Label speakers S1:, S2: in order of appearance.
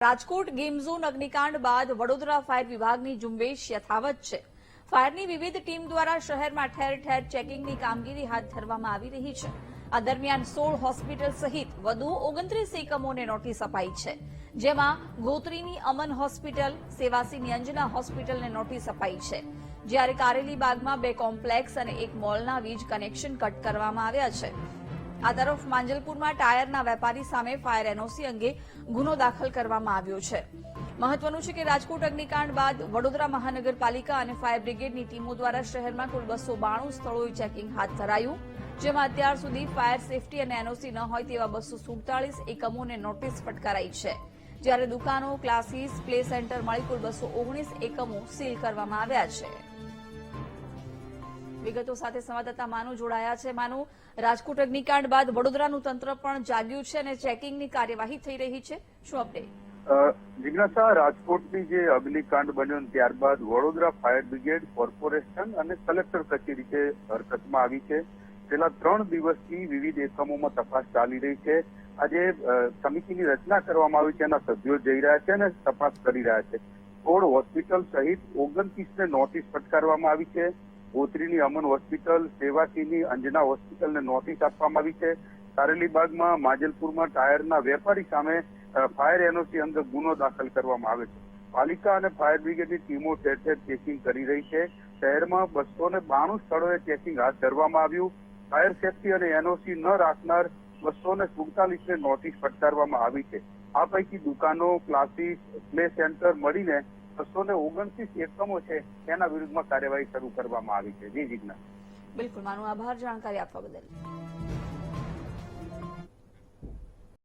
S1: Rajkot game zone અગ્નિકાંડ બાદ Vadodara fire વિભાગની ઝુંબેશ યથાવત છે। ફાયરની વિવિધ ટીમ દ્વારા શહેરમાં ઠેર ઠેર ચેકિંગની કામગીરી હાથ ધરવામાં આવી રહી છે। આ દરમિયાન 16 હોસ્પિટલ સહિત વધુ 29 એકમોને નોટિસ અપાઈ છે, જેમાં ગોત્રીની અમન હોસ્પિટલ, સેવાસીની અંજના હોસ્પિટલને નોટિસ અપાઈ છે, જ્યારે કારેલીબાગમાં 2 કોમ્પ્લેક્સ અને 1 મોલના વીજ કનેક્શન કટ કરવામાં આવ્યા છે। આ તરફ માંજલપુરમાં ટાયરના વેપારી સામે ફાયર એનઓસી અંગે ગુનો દાખલ કરવામાં આવ્યો છે। મહત્વનું છે કે રાજકોટ અગ્નિકાંડ બાદ વડોદરા મહાનગરપાલિકા અને ફાયર બ્રિગેડની ટીમો દ્વારા શહેરમાં કુલ 292 સ્થળોએ ચેકિંગ હાથ ધરાયું, જેમાં અત્યાર સુધી ફાયર સેફટી અને એનઓસી ન હોય તેવા 247 એકમોને નોટિસ ફટકારાઈ છે, જ્યારે દુકાનો, ક્લાસીસ, પ્લે સેન્ટર મળી કુલ 219 એકમો સીલ કરવામાં આવ્યા છે। વિગતો સાથે સંવાદદાતા માનુ જોડાયા છે। માનુ, રાજકોટ અગ્નિકાંડ બાદ વડોદરાનું તંત્ર પણ જાગ્યું છે અને ચેકિંગની કાર્યવાહી થઈ રહી છે, શું અપડેટ?
S2: જિજ્ઞાસા, રાજકોટની જે અગ્નિકાંડ બન્યો ત્યારબાદ વડોદરા ફાયર બ્રિગેડ, કોર્પોરેશન અને કલેક્ટર કચેરી હરકતમાં આવી છે। છેલ્લા 3 દિવસથી વિવિધ એકમોમાં તપાસ ચાલી રહી છે। આજે સમિતિની રચના કરવામાં આવી છે, એના સભ્યો જઈ રહ્યા છે અને તપાસ કરી રહ્યા છે। 16 હોસ્પિટલ સહિત 29ને નોટિસ ફટકારવામાં આવી છે। ગોત્રીની અમન હોસ્પિટલ, સેવાસીની અંજના હોસ્પિટલને નોટિસ આપવામાં આવી છે। કારેલીબાગમાં માંજલપુરમાં ટાયરના વેપારી સામે ફાયર એનઓસી અંગે ગુનો દાખલ કરવામાં આવે છે। પાલિકા અને ફાયર બ્રિગેડની ટીમો ઠેર ઠેર ચેકિંગ કરી રહી છે। શહેરમાં 292 સ્થળોએ ચેકિંગ હાથ ધરવામાં આવ્યું। ફાયર સેફટી અને એનઓસી ન રાખનાર 247ને નોટિસ ફટકારવામાં આવી છે। આ પૈકી દુકાનો, ક્લાસીસ, પ્લે સેન્ટર મળીને 229 એકમો છે, તેના વિરુદ્ધમાં કાર્યવાહી શરૂ કરવામાં આવી છે। જી જિજ્ઞાસા।
S1: બિલકુલ માનુ, આભાર જાણકારી આપવા બદલ।